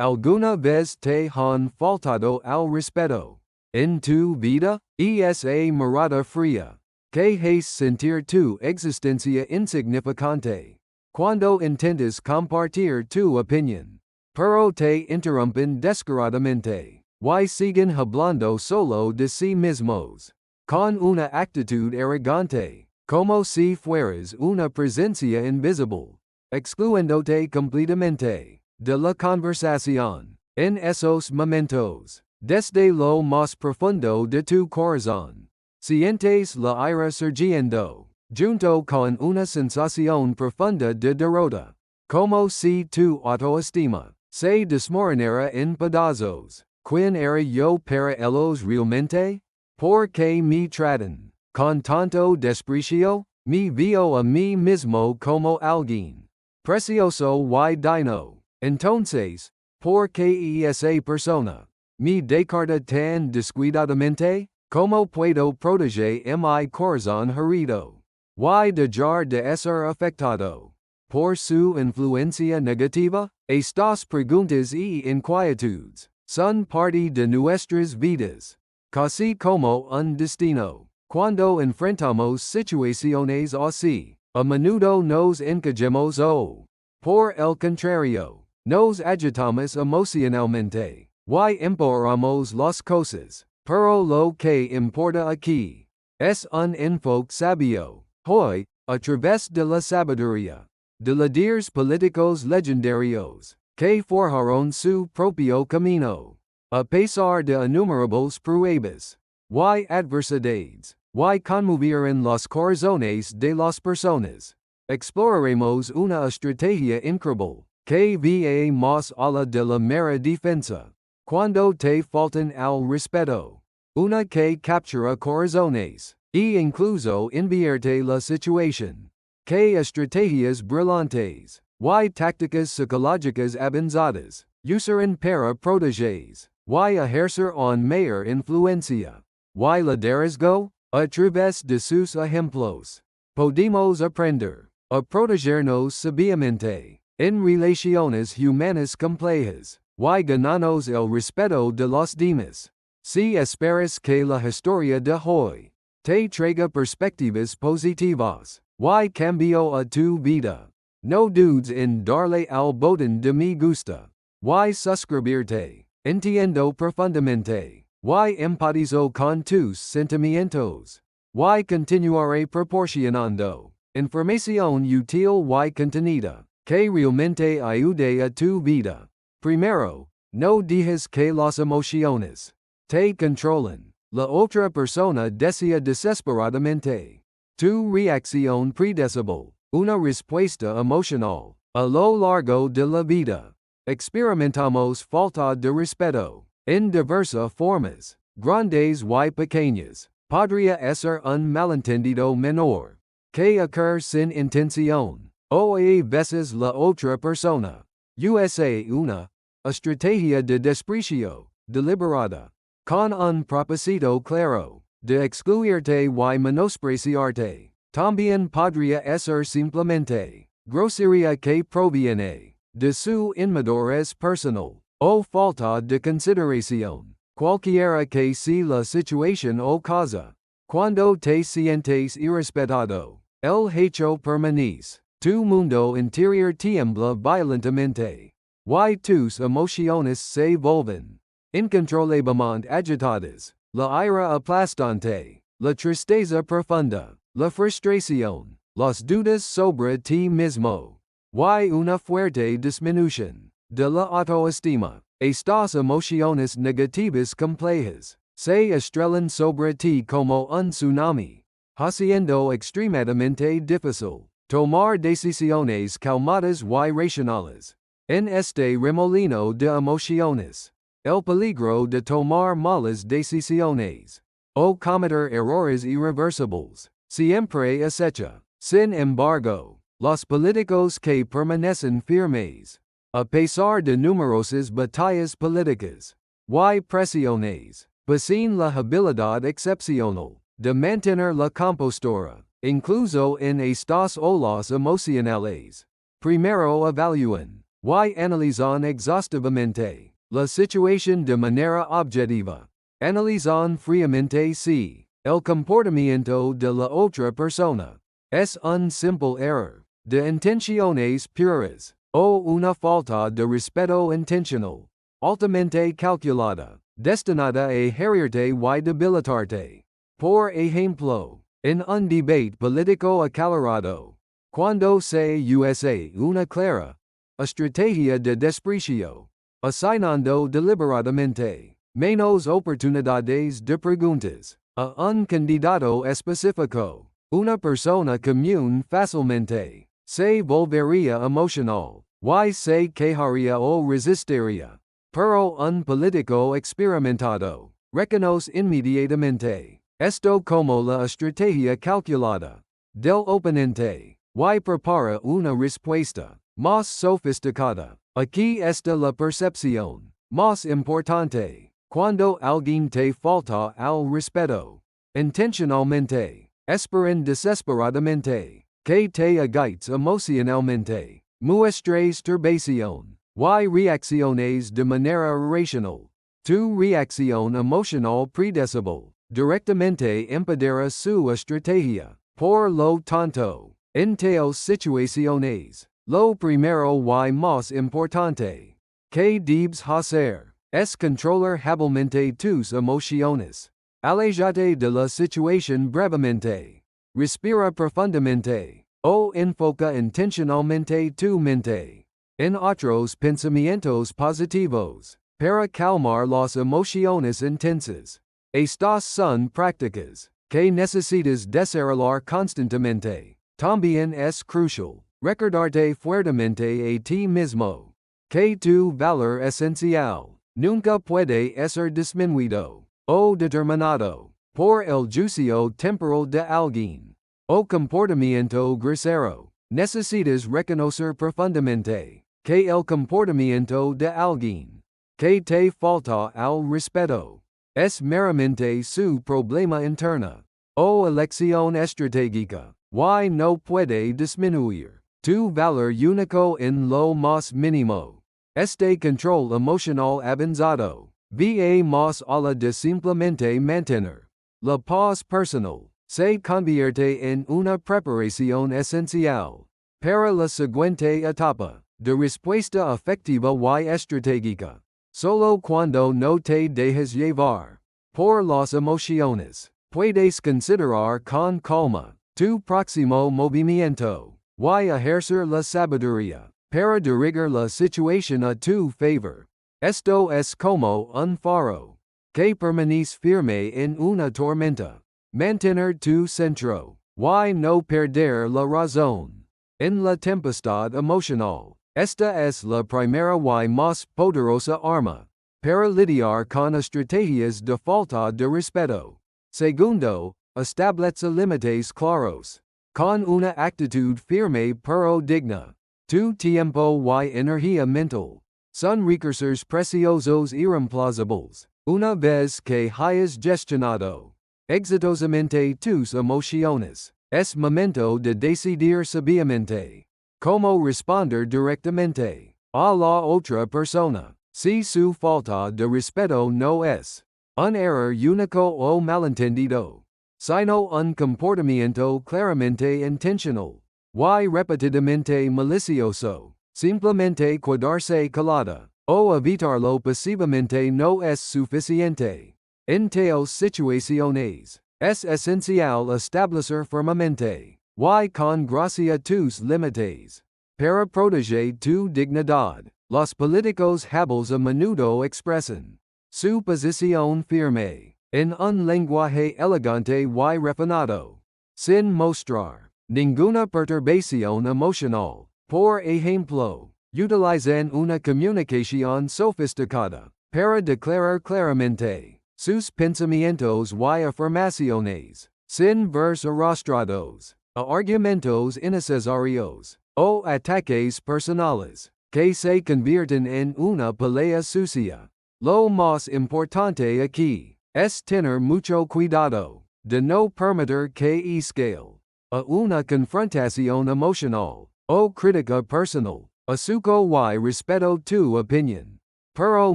Alguna vez te han faltado al respeto en tu vida, esa mirada fría, que hace sentir tu existencia insignificante. Cuando intentas compartir tu opinión, pero te interrumpen descaradamente, y siguen hablando solo de sí mismos, con una actitud arrogante, como si fueras una presencia invisible, excluyéndote completamente de la conversación. En esos momentos, desde lo más profundo de tu corazón, sientes la ira surgiendo, junto con una sensación profunda de derrota, como si tu autoestima se desmoronara en pedazos. ¿Quién era yo para ellos realmente? ¿Por qué me tratan con tanto desprecio? Me veo a mí mismo como alguien precioso y digno. Entonces, ¿por qué esa persona me descarta tan descuidadamente? ¿Cómo puedo proteger mi corazón herido y dejar de ser afectado por su influencia negativa? Estas preguntas y inquietudes son parte de nuestras vidas, casi como un destino. Cuando enfrentamos situaciones así, a menudo nos encajamos o, por el contrario, nos agitamos emocionalmente y empeoramos las cosas. Pero lo que importa aquí es un enfoque sabio. Hoy, a través de la sabiduría de líderes políticos legendarios que forjaron su propio camino, a pesar de innumerables pruebas y adversidades, y conmovieron los corazones de las personas, exploraremos una estrategia increíble que va más allá de la mera defensa. Cuando te faltan al respeto, una que captura corazones, e incluso invierte la situación. Que estrategias brillantes, y tácticas psicológicas avanzadas, usaron para proteger, y ejercer un mayor influencia, y liderazgo, a través de sus ejemplos. Podemos aprender a protegernos sabiamente, en relaciones humanas complejas, y ganarnos el respeto de los demás. Si esperas que la historia de hoy te traiga perspectivas positivas, y cambio a tu vida, no dudes en darle al botón de me gusta, y suscribirte. Entiendo profundamente, y empatizo con tus sentimientos, y continuaré proporcionando información útil y contenida, que realmente ayude a tu vida. Primero, no dejes que las emociones te controlen. La otra persona desea desesperadamente tu reacción predecible, una respuesta emocional. A lo largo de la vida, experimentamos falta de respeto en diversas formas, grandes y pequeñas. Podría ser un malentendido menor que ocurre sin intención, o a veces la otra persona usa una estrategia de desprecio deliberada, con un propósito claro de excluirte y menospreciarte. También podría ser simplemente grosería que proviene de su inmadurez personal, o falta de consideración. Cualquiera que sea la situación o causa, cuando te sientes irrespetado, el hecho permanece. Tu mundo interior tiembla violentamente, y tus emociones se vuelven incontrolablemente agitadas. La ira aplastante, la tristeza profunda, la frustración, las dudas sobre ti mismo, y una fuerte disminución de la autoestima. Estas emociones negativas complejas se estrellan sobre ti como un tsunami, haciendo extremadamente difícil tomar decisiones calmadas y racionales. En este remolino de emociones, el peligro de tomar malas decisiones o cometer errores irreversibles siempre acecha. Sin embargo, los políticos que permanecen firmes, a pesar de numerosas batallas políticas y presiones, poseen la habilidad excepcional de mantener la compostura, incluso en estas olas emocionales. Primero evalúen Y analizan exhaustivamente la situación de manera objetiva. Analizan fríamente si el comportamiento de la otra persona es un simple error de intenciones puras o una falta de respeto intencional, altamente calculada, destinada a herirte y debilitarte. Por ejemplo, en un debate político acalorado, cuando se usa una clara estrategia de desprecio, asignando deliberadamente menos oportunidades de preguntas a un candidato específico, una persona común fácilmente se volvería emocional, y se quejaría o resistiría. Pero un político experimentado reconoce inmediatamente esto como la estrategia calculada del oponente y prepara una respuesta más sofisticada. Aquí está la percepción más importante. Cuando alguien te falta al respeto, intencionalmente, esperan desesperadamente, que te agaites emocionalmente, muestres turbación, y reacciones de manera irracional. Tu reacción emocional predecible directamente impedirá su estrategia. Por lo tanto, en tales situaciones, lo primero y más importante que debes hacer es controlar hábilmente tus emociones. Aléjate de la situación brevemente. Respira profundamente. O enfoca intencionalmente tu mente en otros pensamientos positivos para calmar las emociones intensas. Estas son prácticas que necesitas desarrollar constantemente. También es crucial recordarte fuertemente a ti mismo que tu valor esencial nunca puede ser disminuido o determinado por el juicio temporal de alguien o comportamiento grosero. Necesitas reconocer profundamente que el comportamiento de alguien que te falta al respeto es meramente su problema interno o elección estratégica y no puede disminuir tu valor único en lo más mínimo. Este control emocional avanzado va más allá de simplemente mantener la paz personal. Se convierte en una preparación esencial para la siguiente etapa de respuesta afectiva y estratégica. Solo cuando no te dejes llevar por las emociones, puedes considerar con calma tu próximo movimiento y ejercer la sabiduría para dirigir la situación a tu favor. Esto es como un faro que permanece firme en una tormenta. Mantener tu centro y no perder la razón en la tempestad emocional. Esta es la primera y más poderosa arma para lidiar con estrategias de falta de respeto. Segundo, establece límites claros. Con una actitud firme pero digna. Tu tiempo y energía mental son recursos preciosos irreemplazables. Una vez que hayas gestionado exitosamente tus emociones, es momento de decidir sabiamente cómo responder directamente a la otra persona. Si su falta de respeto no es un error único o malentendido, sino un comportamiento claramente intencional y repetidamente malicioso, simplemente quedarse calada o evitarlo pasivamente no es suficiente. En tales situaciones, es esencial establecer firmemente y con gracia tus límites para proteger tu dignidad. Los políticos hábiles a menudo expresan su posición firme en un lenguaje elegante y refinado, sin mostrar ninguna perturbación emocional. Por ejemplo, utilizan una comunicación sofisticada para declarar claramente sus pensamientos y afirmaciones, sin verse arrastrados a argumentos innecesarios o ataques personales que se convierten en una pelea sucia. Lo más importante aquí es tener mucho cuidado de no permitir que escale a una confrontación emocional o crítica personal. Asuko y respeto tu opinión. Pero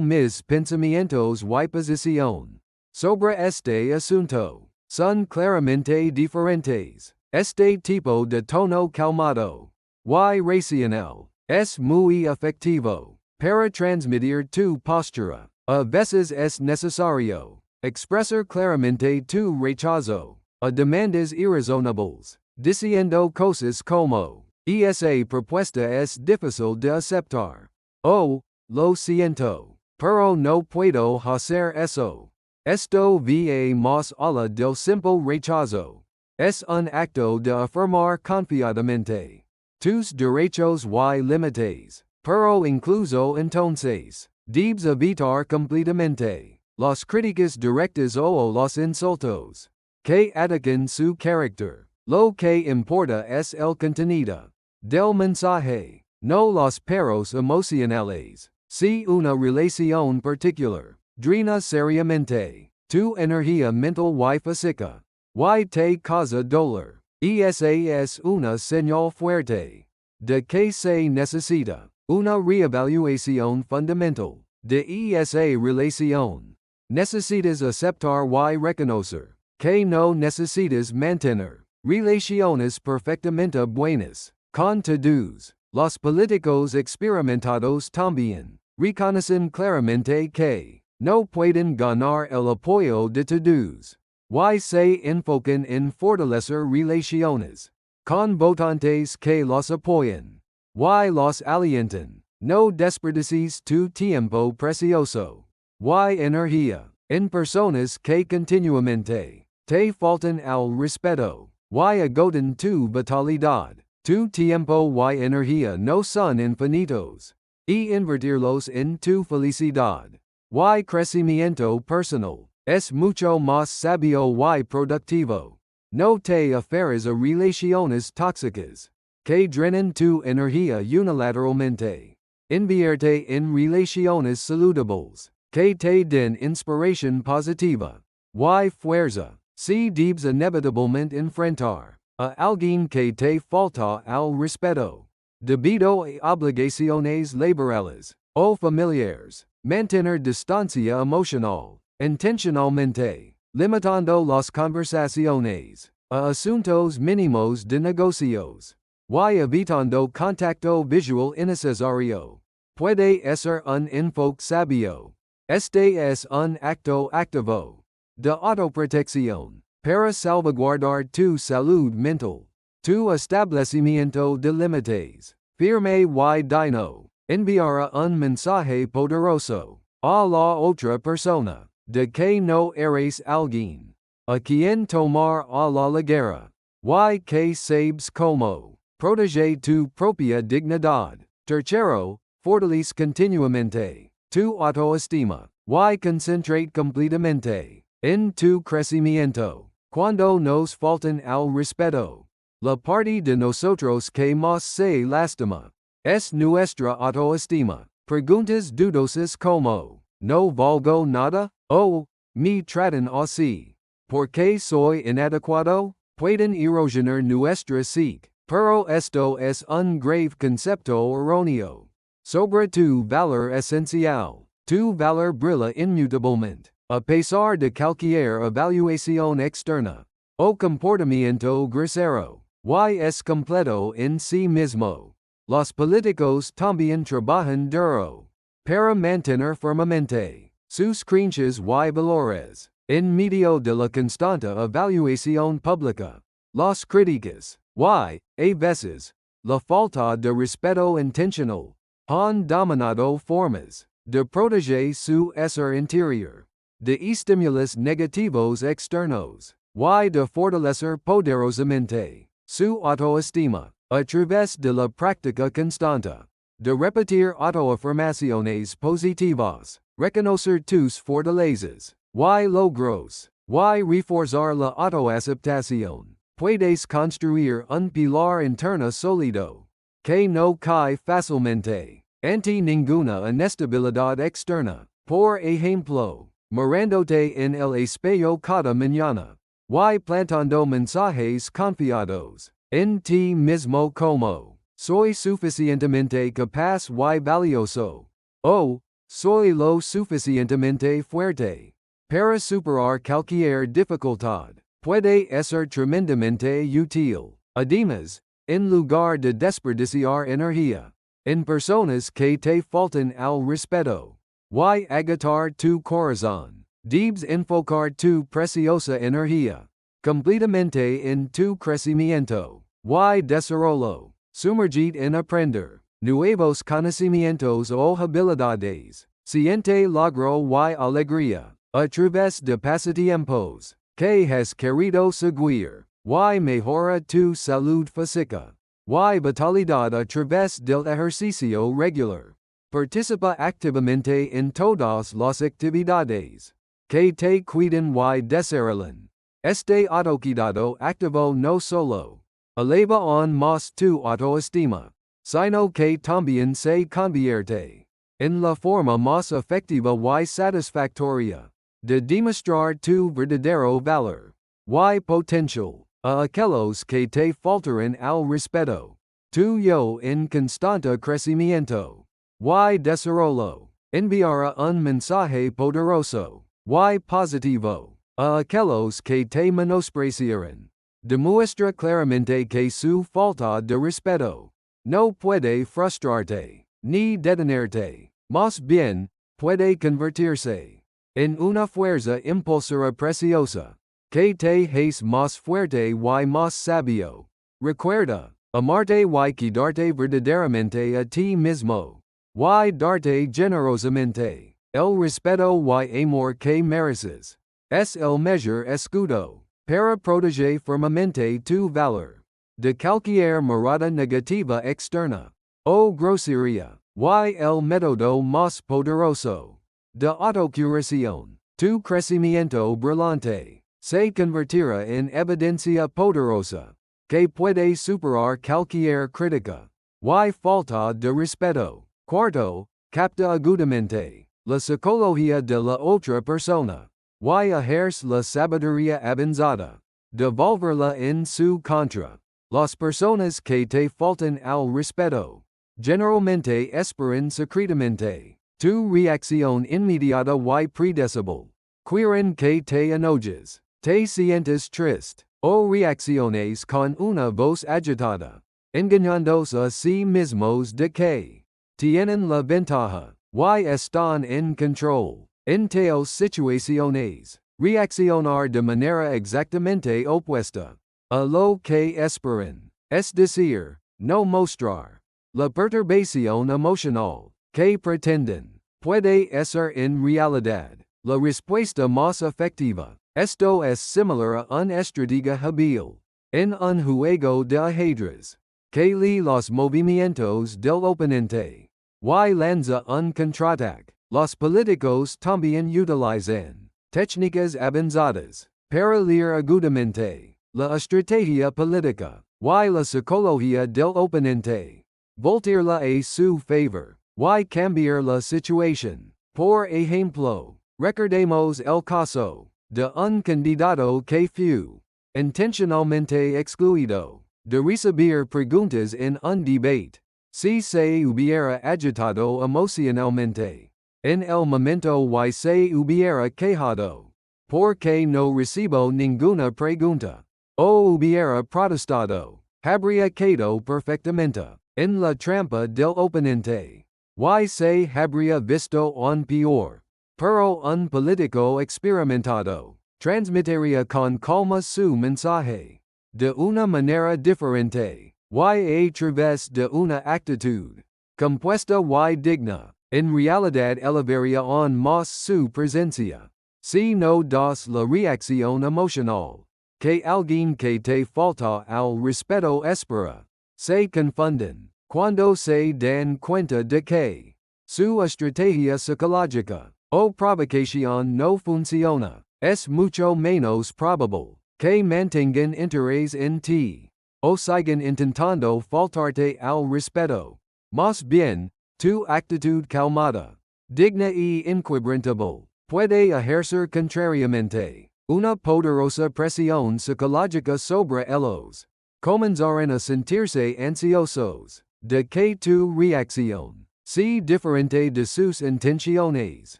mis pensamientos y posición sobre este asunto son claramente diferentes. Este tipo de tono calmado y racional es muy efectivo para transmitir tu postura. A veces es necesario expresar claramente tu rechazo a demandas irrazonables, diciendo cosas como, esa propuesta es difícil de aceptar. O, lo siento, pero no puedo hacer eso. Esto va más allá del simple rechazo. Es un acto de afirmar confiadamente tus derechos y límites, pero incluso entonces, debes evitar completamente las críticas directas o los insultos que atacan su carácter. Lo que importa es el contenido del mensaje, no los paros emocionales. Si una relación particular drena seriamente tu energía mental y física, y te causa dolor, esa es una señal fuerte de que se necesita una reevaluación fundamental de esa relación. Necesitas aceptar y reconocer que no necesitas mantener relaciones perfectamente buenas con todos. Los políticos experimentados también reconocen claramente que no pueden ganar el apoyo de todos y se enfocan en fortalecer relaciones con votantes que los apoyan y los alientan. No desperdicies tu tiempo precioso y energía en personas que continuamente te faltan al respeto y agotan tu vitalidad. Tu tiempo y energía no son infinitos, y invertirlos en tu felicidad y crecimiento personal es mucho más sabio y productivo. No te aferres a relaciones tóxicas que drenan tu energía unilateralmente. Invierte en relaciones saludables que te den inspiración positiva y fuerza. Si debes inevitablemente enfrentar a alguien que te falta al respeto, debido a obligaciones laborales o familiares, mantener distancia emocional, intencionalmente, limitando las conversaciones a asuntos mínimos de negocios, y evitando contacto visual innecesario, puede ser un enfoque sabio. Este es un acto activo de autoprotección para salvaguardar tu salud mental. Tu establecimiento de límites firme y digno enviará un mensaje poderoso a la otra persona de que no eres alguien a quien tomar a la ligera y que sabes cómo proteger tu propia dignidad. Tercero, fortalece continuamente tu autoestima y concentrate completamente en tu crecimiento. Cuando nos faltan al respeto, la parte de nosotros que más se lastima es nuestra autoestima. Preguntas dudosas como, ¿no valgo nada? O, ¿me tratan así ¿por qué soy inadecuado? Pueden erosionar nuestra psique, pero esto es un grave concepto erróneo sobre tu valor esencial. Tu valor brilla inmutablemente, a pesar de cualquier evaluación externa o comportamiento grosero, y es completo en sí mismo. Los políticos también trabajan duro para mantener firmemente sus creencias y valores en medio de la constante evaluación pública. Las críticas y, a veces, la falta de respeto intencional han dominado formas de proteger su ser interior de estímulos negativos externos y de fortalecer poderosamente su autoestima a través de la práctica constante de repetir autoafirmaciones positivas, reconocer tus fortalezas y logros, y reforzar la autoaceptación. Puedes construir un pilar interno sólido que no cae fácilmente ante ninguna inestabilidad externa. Por ejemplo, mirándote en el espejo cada mañana y plantando mensajes confiados en ti mismo como Soy suficientemente capaz y valioso. O, soy lo suficientemente fuerte para superar cualquier dificultad. Puede ser tremendamente útil. Además, en lugar de desperdiciar energía en personas que te faltan al respeto, y agotar tu corazón, debes enfocar tu preciosa energía completamente en tu crecimiento y desarrollo. Sumergid en aprender nuevos conocimientos o habilidades. Siente logro y alegría a través de pasatiempos que has querido seguir, y mejora tu salud física y vitalidad a través del ejercicio regular. Participa activamente en todas las actividades que te cuiden y desarrollan. Este autocuidado activo no solo eleva aún más tu autoestima, sino que también se convierte en la forma más efectiva y satisfactoria de demostrar tu verdadero valor y potencial a aquellos que te faltaran al respeto. Tu yo en constante crecimiento y desarrollo enviará un mensaje poderoso y positivo a aquellos que te menospreciaran. Demuestra claramente que su falta de respeto no puede frustrarte ni detenerte, más bien, puede convertirse en una fuerza impulsora preciosa que te hace más fuerte y más sabio. Recuerda, amarte y quedarte verdaderamente a ti mismo, y darte generosamente el respeto y amor que mereces. Es el mejor escudo para proteger firmemente tu valor de cualquier mirada negativa externa o grosería, y el método más poderoso de autocuración. Tu crecimiento brillante se convertirá en evidencia poderosa que puede superar cualquier crítica y falta de respeto. Cuarto, capta agudamente la psicología de la otra persona y ejerce la sabiduría avanzada de volverla en su contra. Las personas que te faltan al respeto generalmente esperan secretamente tu reacción inmediata y predecible. Quieren que te enojes, te sientes triste, o reacciones con una voz agitada, engañándose a sí mismos de que tienen la ventaja y están en control. En tales situaciones, reaccionar de manera exactamente opuesta a lo que esperan, es decir, no mostrar la perturbación emocional que pretenden, puede ser en realidad la respuesta más efectiva. Esto es similar a una estrategia hábil en un juego de ajedrez que lee los movimientos del oponente y lanza un contraataque. Los políticos también utilizan técnicas avanzadas para leer agudamente la estrategia política y la psicología del oponente, voltearla a su favor y cambiar la situación. Por ejemplo, recordemos el caso de un candidato que fue intencionalmente excluido de recibir preguntas en un debate. Si se hubiera agitado emocionalmente en el momento y se hubiera quejado porque no recibo ninguna pregunta, o hubiera protestado, habría quedado perfectamente en la trampa del oponente, y se habría visto aún peor. Pero un político experimentado transmitiría con calma su mensaje de una manera diferente, y a través de una actitud compuesta y digna. En realidad elevaría aún más su presencia. Si no das la reacción emocional que alguien que te falta al respeto espera, se confunden cuando se dan cuenta de que su estrategia psicológica o provocación no funciona. Es mucho menos probable que mantengan interés en ti o sigan intentando faltarte al respeto. Más bien, tu actitud calmada, digna y inquebrantable puede ejercer contrariamente una poderosa presión psicológica sobre ellos. comenzaren a sentirse ansiosos. ¿De qué tu reacción? Si diferente de sus intenciones.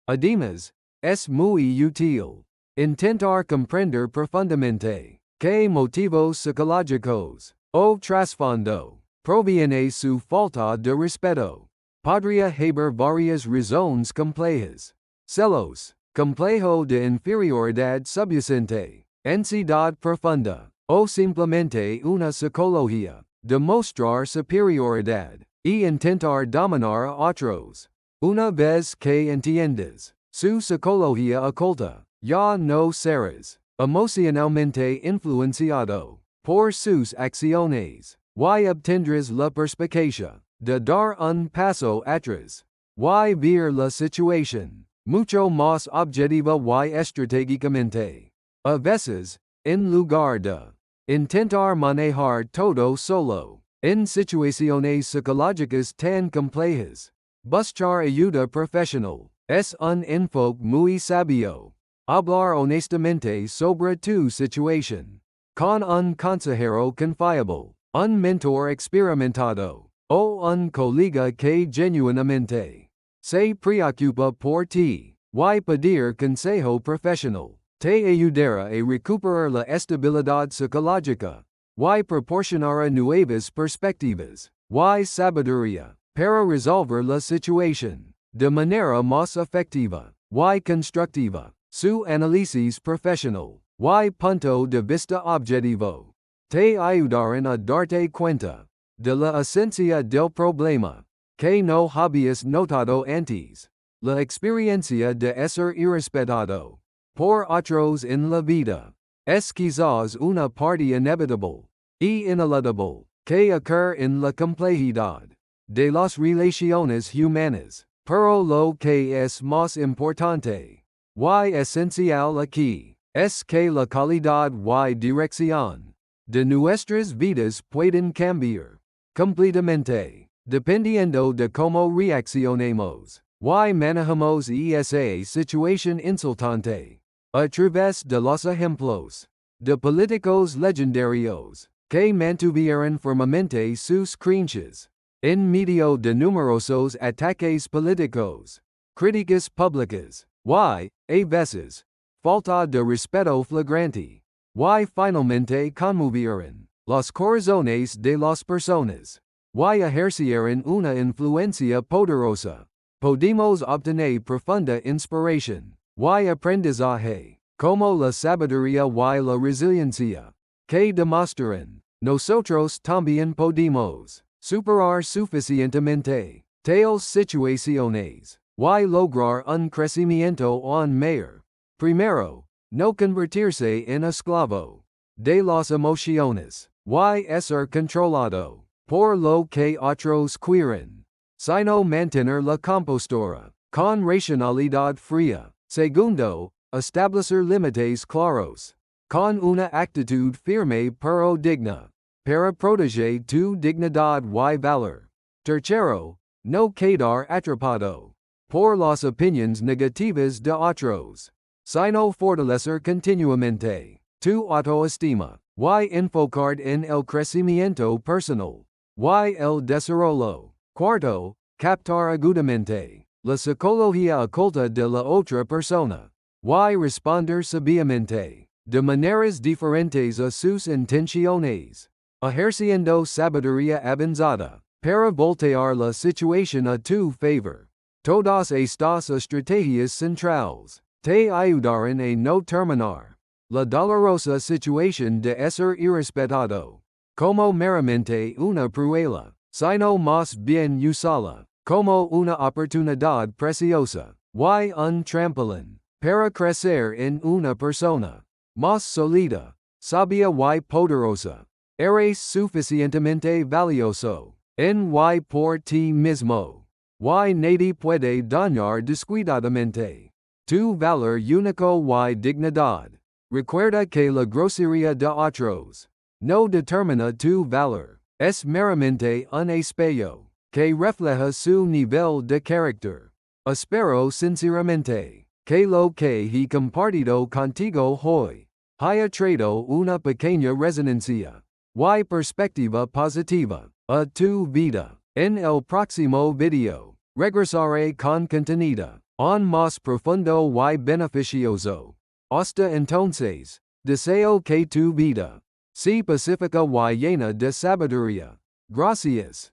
Además, es muy útil intentar comprender profundamente qué motivos psicológicos o trasfondo proviene su falta de respeto. Podría haber varias razones complejas. Celos, complejo de inferioridad subyacente, ansiedad profunda, o simplemente una psicología de mostrar superioridad y intentar dominar a otros. Una vez que entiendes su psicología oculta, ya no serás emocionalmente influenciado por sus acciones. Y obtendrás la perspicacia de dar un paso atrás. Y ver la situación mucho más objetiva y estratégicamente. A veces, en lugar de intentar manejar todo solo, en situaciones psicológicas tan complejas, buscar ayuda profesional es un enfoque muy sabio. Hablar honestamente sobre tu situación con un consejero confiable, un mentor experimentado, o un colega que genuinamente se preocupa por ti. Y pedir consejo profesional te ayudará a recuperar la estabilidad psicológica. Y proporcionará nuevas perspectivas. Y sabiduría para resolver la situación de manera más efectiva y constructiva. Su análisis profesional y punto de vista objetivo te ayudarán a darte cuenta de la esencia del problema que no habías notado antes. La experiencia de ser irrespetado por otros en la vida es quizás una parte inevitable y ineludible que ocurre en la complejidad de las relaciones humanas, pero lo que es más importante y esencial aquí es que la calidad y dirección de nuestras vidas pueden cambiar completamente dependiendo de cómo reaccionemos y manejamos esa situación insultante. A través de los ejemplos de políticos legendarios que mantuvieron firmemente sus creencias en medio de numerosos ataques políticos, críticas públicas, y, a veces, falta de respeto flagrante, y finalmente conmovieron los corazones de las personas, y ejercieron una influencia poderosa. Podemos obtener profunda inspiración y aprendizaje, como la sabiduría y la resiliencia, que demuestran, nosotros también podemos superar suficientemente tales situaciones y lograr un crecimiento aún mayor. Primero, no convertirse en esclavo de las emociones y ser controlado por lo que otros quieren, sino mantener la compostura con racionalidad fría. Segundo, establecer límites claros con una actitud firme pero digna para proteger tu dignidad y valor. Tercero, no quedar atrapado por las opiniones negativas de otros, sino fortalecer continuamente tu autoestima y enfocar en el crecimiento personal y el desarrollo. Cuarto, captar agudamente la psicología oculta de la otra persona y responder sabiamente de maneras diferentes a sus intenciones, ejerciendo sabiduría avanzada para voltear la situación a tu favor. Todas estas estrategias centrales te ayudarán a no terminar la dolorosa situación de ser irrespetado como meramente una prueba, sino más bien usarla como una oportunidad preciosa y un trampolín para crecer en una persona más sólida, sabia y poderosa. Eres suficientemente valioso en y por ti mismo, y nadie puede dañar descuidadamente tu valor único y dignidad. Recuerda que la grosería de otros no determina tu valor, es meramente un espejo que refleja su nivel de carácter. Espero sinceramente que lo que he compartido contigo hoy haya traído una pequeña resonancia Y perspectiva positiva. A tu vida. En el próximo video, regresaré con contenido aún más profundo y beneficioso. Hasta entonces, deseo que tu vida sea pacífica y llena de sabiduría. Gracias.